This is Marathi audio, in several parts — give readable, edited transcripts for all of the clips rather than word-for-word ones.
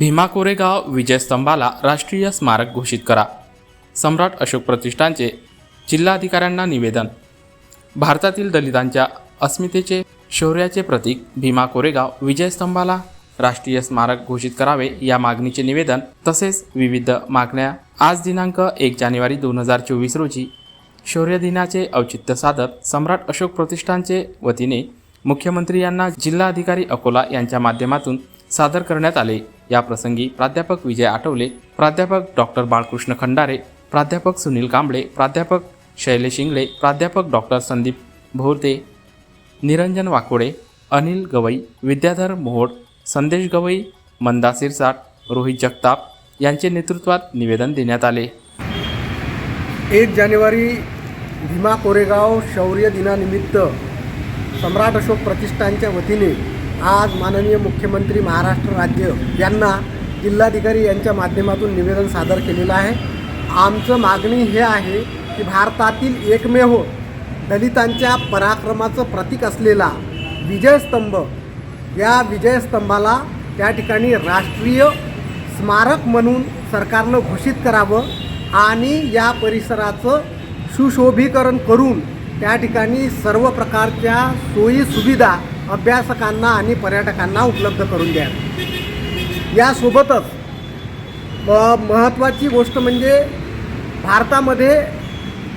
भीमा कोरेगाव विजयस्तंभाला राष्ट्रीय स्मारक घोषित करा. सम्राट अशोक प्रतिष्ठानचे जिल्हाधिकाऱ्यांना निवेदन. भारतातील दलितांच्या अस्मितेचे शौर्याचे प्रतीक भीमा कोरेगाव विजयस्तंभाला राष्ट्रीय स्मारक घोषित करावे या मागणीचे निवेदन तसेच विविध मागण्या आज दिनांक 1 जानेवारी 2024 रोजी शौर्य दिनाचे औचित्य साधत सम्राट अशोक प्रतिष्ठानचे वतीने मुख्यमंत्री यांना जिल्हाधिकारी अकोला यांच्या माध्यमातून सादर करण्यात आले. या प्रसंगी प्राध्यापक विजय आठवले, प्राध्यापक डॉक्टर बाळकृष्ण खंडारे, प्राध्यापक सुनील कांबळे, प्राध्यापक शैलेश इंगळे, प्राध्यापक डॉक्टर संदीप भोरते, निरंजन वाकोडे, अनिल गवई, विद्याधर मोहोड, संदेश गवई, मंदा सिरसाट, रोहित जगताप यांचे नेतृत्वात निवेदन देण्यात आले. 1 जानेवारी भीमा कोरेगाव शौर्य दिनानिमित्त सम्राट अशोक प्रतिष्ठानच्या वतीने आज माननीय मुख्यमंत्री महाराष्ट्र राज्य यांना जिल्हाधिकारी यांच्या माध्यमातून निवेदन सादर केलेलं आहे. आमचं मागणी हे आहे की भारतातील एकमेव दलितांच्या पराक्रमाचं प्रतीक असलेला विजयस्तंभ या विजयस्तंभाला त्या ठिकाणी राष्ट्रीय स्मारक म्हणून सरकारनं घोषित करावं आणि या परिसराचं सुशोभीकरण करून त्या ठिकाणी सर्व प्रकारच्या सोयी सुविधा अभ्यासकांना आणि पर्यटकांना उपलब्ध करून द्यावी. यासोबतच महत्त्वाची गोष्ट म्हणजे भारतामध्ये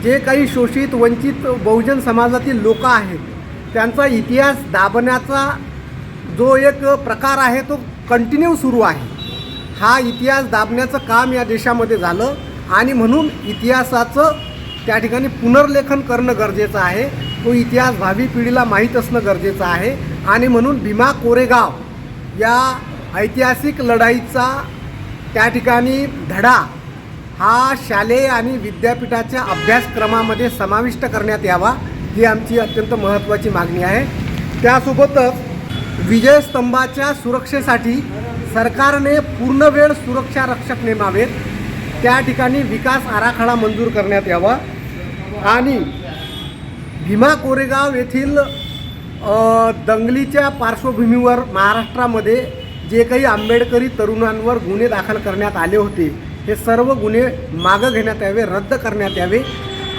जे काही शोषित वंचित बहुजन समाजातील लोक आहेत त्यांचा इतिहास दाबण्याचा जो एक प्रकार आहे तो कंटिन्यू सुरू आहे. हा इतिहास दाबण्याचं काम या देशामध्ये झालं आणि म्हणून इतिहासाचं त्या ठिकाणी पुनर्लेखन करणं गरजेचं आहे. तो इतिहास भावी पिढीला माहीत असणं गरजेचं आहे आणि म्हणून भीमा कोरेगाव या ऐतिहासिक लढाईचा त्या ठिकाणी धडा हा शालेय आणि विद्यापीठाच्या अभ्यासक्रमामध्ये समाविष्ट करण्यात यावा ही आमची अत्यंत महत्त्वाची मागणी आहे. त्यासोबतच विजयस्तंभाच्या सुरक्षेसाठी सरकारने पूर्णवेळ सुरक्षा रक्षक नेमावेत. त्या ठिकाणी विकास आराखडा मंजूर करण्यात यावा आणि भीमा कोरेगाव येथील दंगलीच्या पार्श्वभूमीवर महाराष्ट्रामध्ये जे काही आंबेडकरी तरुणांवर गुन्हे दाखल करण्यात आले होते हे सर्व गुन्हे मागं घेण्यात यावे, रद्द करण्यात यावे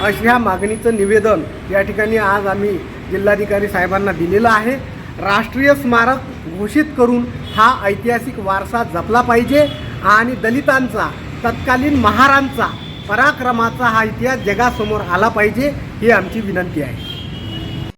अशा मागणीचं निवेदन या ठिकाणी आज आम्ही जिल्हाधिकारी साहेबांना दिलेलं आहे. राष्ट्रीय स्मारक घोषित करून हा ऐतिहासिक वारसा जपला पाहिजे आणि दलितांचा तत्कालीन महारांचा पराक्रमाचा हा इतिहास जगासमोर आला पाहिजे ही आमची विनंती आहे.